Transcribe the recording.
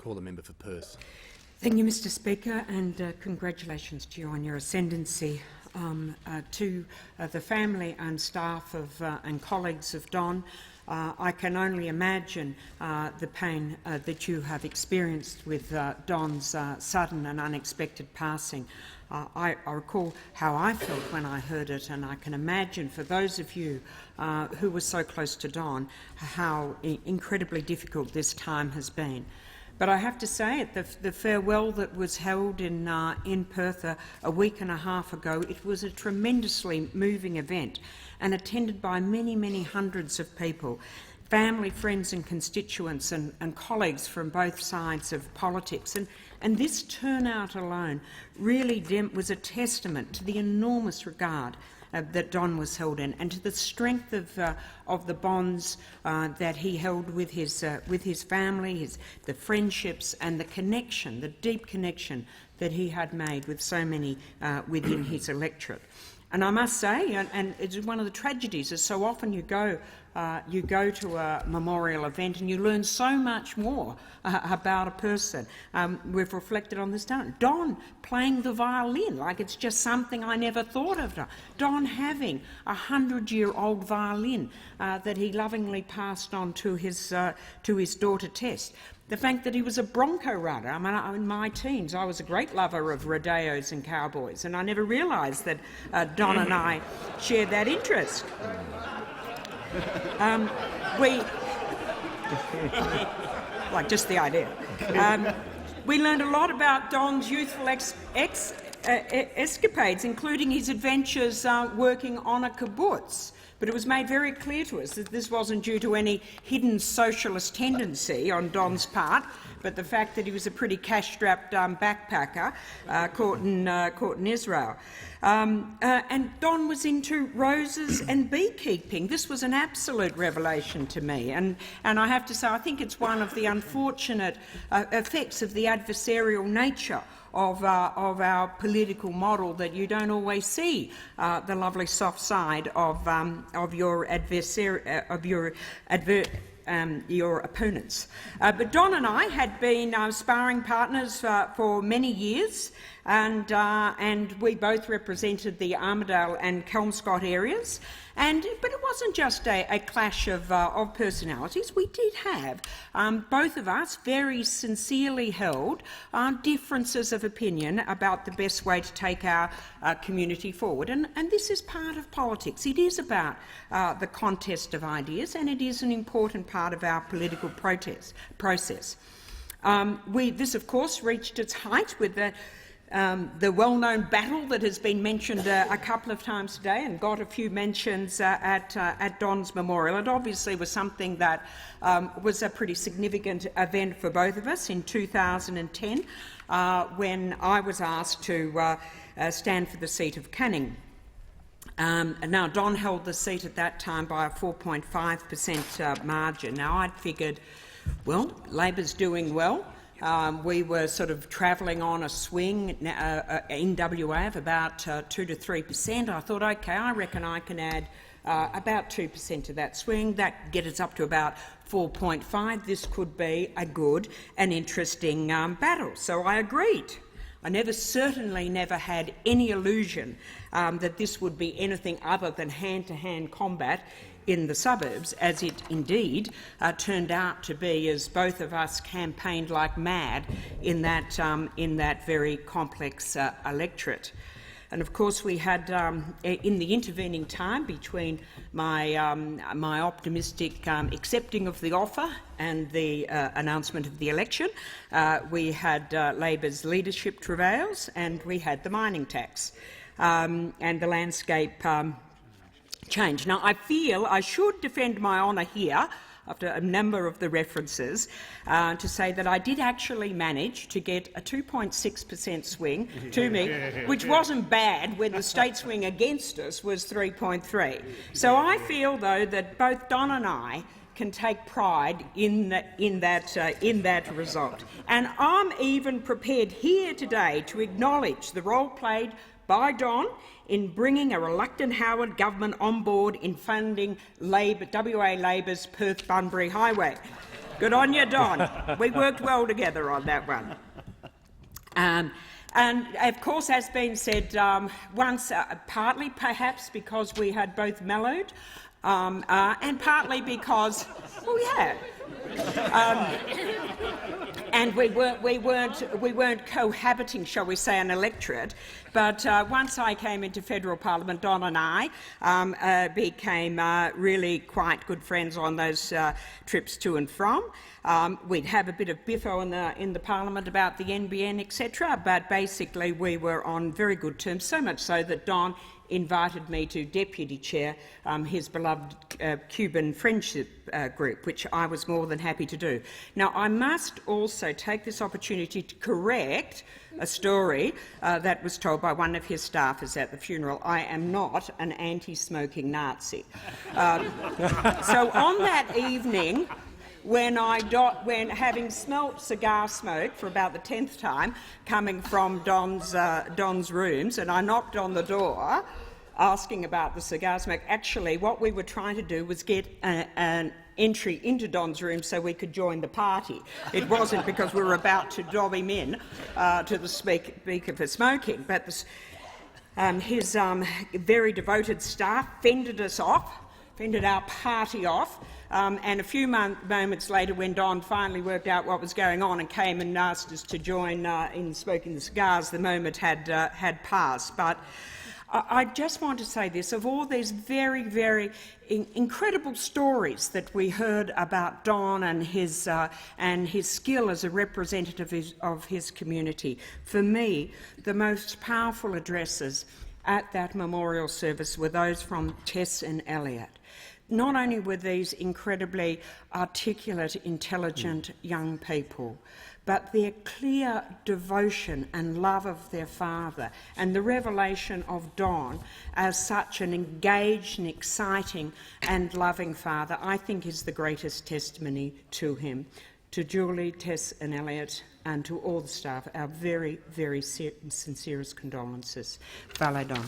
call the member for Perth. Thank you, Mr Speaker, and congratulations to you on your ascendancy. To the family and staff of, and colleagues of Don, I can only imagine the pain that you have experienced with Don's sudden and unexpected passing. I recall how I felt when I heard it, and I can imagine for those of you who were so close to Don how incredibly difficult this time has been. But I have to say, at the farewell that was held in Perth a week and a half ago, it was a tremendously moving event and attended by many, many hundreds of people, family, friends and constituents and colleagues from both sides of politics. And this turnout alone really was a testament to the enormous regard that Don was held in, and to the strength of the bonds that he held with his family, the friendships and the connection, the deep connection that he had made with so many within his electorate. And I must say, and it's one of the tragedies, is so often you go to a memorial event and you learn so much more about a person. We've reflected on this down. Don playing the violin, like it's just something I never thought of. Don having a 100-year-old violin that he lovingly passed on to his daughter Tess. The fact that he was a bronco rider. I mean, in my teens, I was a great lover of rodeos and cowboys, and I never realised that Don and I shared that interest. Like just the idea. We learned a lot about Don's youthful escapades, including his adventures working on a kibbutz. But it was made very clear to us that this wasn't due to any hidden socialist tendency on Don's part, but the fact that he was a pretty cash-strapped backpacker caught in Israel. And Don was into roses and beekeeping. This was an absolute revelation to me, and I have to say I think it's one of the unfortunate effects of the adversarial nature of our political model, that you don't always see the lovely soft side of your opponents. But Don and I had been sparring partners for many years, and we both represented the Armidale and Kelmscott areas. But it wasn't just a clash of personalities. We did have, both of us, very sincerely held differences of opinion about the best way to take our community forward. And this is part of politics. It is about the contest of ideas, and it is an important part of our political process. This, of course, reached its height with the well-known battle that has been mentioned a couple of times today and got a few mentions at Don's memorial. It obviously was something that was a pretty significant event for both of us in 2010 when I was asked to stand for the seat of Canning. Now, Don held the seat at that time by a 4.5% margin. Now, I'd figured, well, Labor's doing well. We were sort of travelling on a swing in WA of about 2 to 3%. I thought, OK, I reckon I can add about 2% to that swing. That gets us up to about 4.5. This could be a good and interesting battle. So I agreed. I certainly never had any illusion that this would be anything other than hand-to-hand combat in the suburbs, as it indeed turned out to be, as both of us campaigned like mad in that very complex electorate. And of course, we had, in the intervening time between my optimistic accepting of the offer and the announcement of the election, we had Labor's leadership travails, and we had the mining tax and the landscape change. Now, I feel I should defend my honour here, after a number of the references, to say that I did actually manage to get a 2.6% swing to me, which wasn't bad when the state swing against us was 3.3. So I feel, though, that both Don and I can take pride in that result. And I'm even prepared here today to acknowledge the role played by Don in bringing a reluctant Howard government on board in funding WA Labor's Perth-Bunbury Highway. Good on you, Don. We worked well together on that one. And of course, as been said, once partly perhaps because we had both mellowed, and partly because, and we weren't cohabiting, shall we say, an electorate. But once I came into federal parliament, Don and I became really quite good friends on those trips to and from. We'd have a bit of biffo in the parliament about the NBN, etc. But basically, we were on very good terms. So much so that Don invited me to deputy chair his beloved Cuban friendship group, which I was more than happy to do. Now, I must also take this opportunity to correct a story that was told by one of his staffers at the funeral. I am not an anti-smoking Nazi. So on that evening, when having smelt cigar smoke for about the 10th time coming from Don's rooms, and I knocked on the door asking about the cigar smoke. Actually, what we were trying to do was get an entry into Don's room so we could join the party. It wasn't because we were about to dob him in to the speaker for smoking, but his very devoted staff fended our party off. And a few moments later, when Don finally worked out what was going on and came and asked us to join in smoking the cigars, the moment had passed. But I just want to say this: of all these very, very incredible stories that we heard about Don and his skill as a representative of his community, for me, the most powerful addresses at that memorial service were those from Tess and Elliot. Not only were these incredibly articulate, intelligent young people, but their clear devotion and love of their father and the revelation of Don as such an engaged and exciting and loving father, I think is the greatest testimony to him. To Julie, Tess and Elliot and to all the staff, our very, very sincerest condolences. Vale Don.